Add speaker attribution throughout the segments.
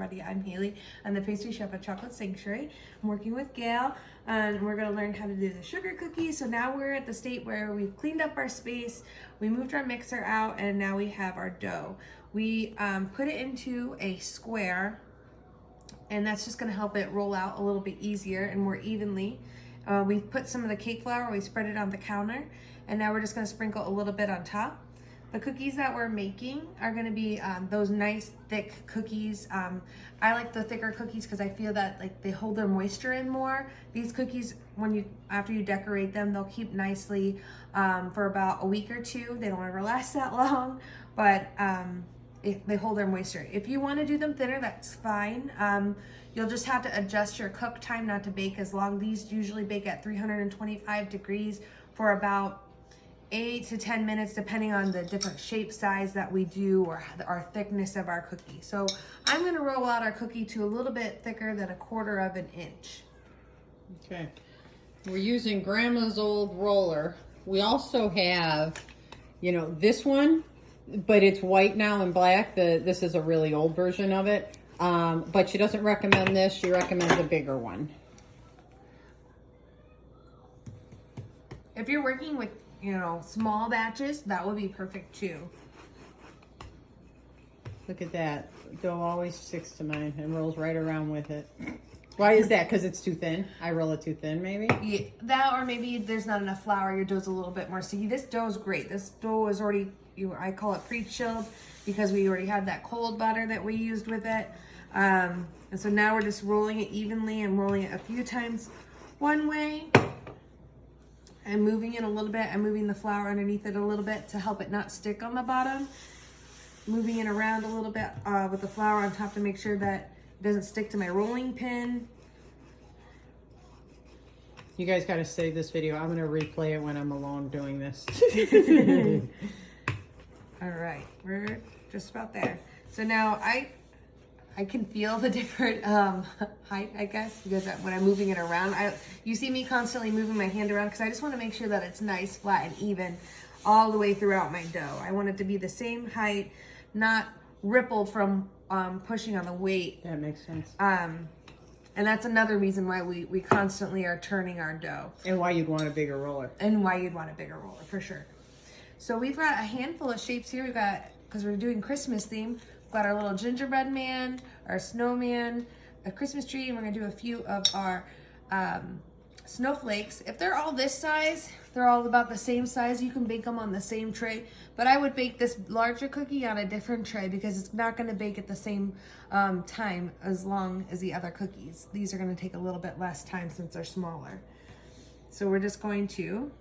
Speaker 1: everybody. I'm Haley. I'm the pastry chef at Chocolate Sanctuary. I'm working with Gail, and we're going to learn how to do the sugar cookies. So now we're at the state where we've cleaned up our space, we moved our mixer out, and now we have our dough. We put it into a square, and that's just going to help it roll out a little bit easier and more evenly. We put some of the cake flour, we spread it on the counter, and now we're just going to sprinkle a little bit on top. The cookies that we're making are going to be those nice thick cookies. I like the thicker cookies because I feel that like they hold their moisture in more. These cookies, after you decorate them, they'll keep nicely for about a week or two. They don't ever last that long, but they hold their moisture. If you want to do them thinner, that's fine. You'll just have to adjust your cook time not to bake as long. These usually bake at 325 degrees for about 8 to 10 minutes, depending on the different shape size that we do or our thickness of our cookie. So I'm gonna roll out our cookie to a little bit thicker than 1/4 of an inch.
Speaker 2: Okay, we're using Grandma's old roller. We also have, this one, but it's white now and black. This is a really old version of it. But she doesn't recommend this. She recommends a bigger one.
Speaker 1: If you're working with, small batches, that would be perfect too.
Speaker 2: Look at that. Dough always sticks to mine and rolls right around with it. Why is that? Because it's too thin? I roll it too thin, maybe?
Speaker 1: Yeah, that, or maybe there's not enough flour. Your dough's a little bit more sticky. This dough is great. This dough is already, I call it pre-chilled because we already had that cold butter that we used with it. And so now we're just rolling it evenly and rolling it a few times one way and moving it a little bit and moving the flour underneath it a little bit to help it not stick on the bottom. Moving it around a little bit with the flour on top to make sure that it doesn't stick to my rolling pin.
Speaker 2: You guys got to save this video. I'm going to replay it when I'm alone doing this.
Speaker 1: All right, we're just about there. So now I can feel the different height, I guess, because when I'm moving it around, you see me constantly moving my hand around because I just want to make sure that it's nice, flat, and even all the way throughout my dough. I want it to be the same height, not rippled from pushing on the weight.
Speaker 2: That makes sense.
Speaker 1: And that's another reason why we constantly are turning our dough.
Speaker 2: And why you'd want a bigger roller.
Speaker 1: And why you'd want a bigger roller, for sure. So we've got a handful of shapes here. We've got, because we're doing Christmas theme, we've got our little gingerbread man, our snowman, a Christmas tree, and we're gonna do a few of our snowflakes. If they're all this size, they're all about the same size, you can bake them on the same tray, but I would bake this larger cookie on a different tray because it's not gonna bake at the same time as long as the other cookies. These are gonna take a little bit less time since they're smaller. So we're just going to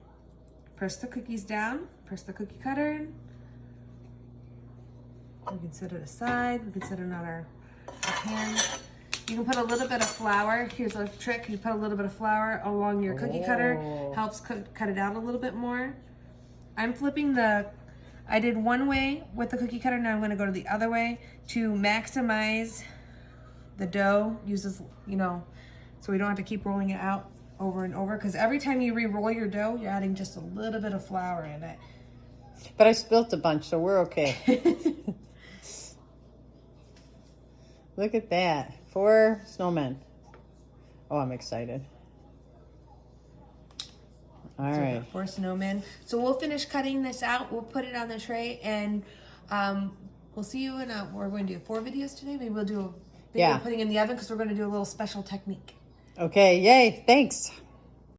Speaker 1: press the cookies down, press the cookie cutter in. We can set it aside, we can set it on our pan. You can put a little bit of flour. Here's a trick. You put a little bit of flour along your cookie cutter. Helps cut it out a little bit more. I'm flipping I did one way with the cookie cutter. Now I'm going to go to the other way to maximize the dough. Uses, so we don't have to keep rolling it out over and over. Because every time you re-roll your dough, you're adding just a little bit of flour in it.
Speaker 2: But I spilt a bunch, so we're okay. Look at that. 4 snowmen. Oh, I'm excited. All right.
Speaker 1: 4 snowmen. So we'll finish cutting this out. We'll put it on the tray, and we'll see you in we're going to do 4 videos today. Maybe we'll do a video putting in the oven because we're going to do a little special technique.
Speaker 2: Okay. Yay. Thanks.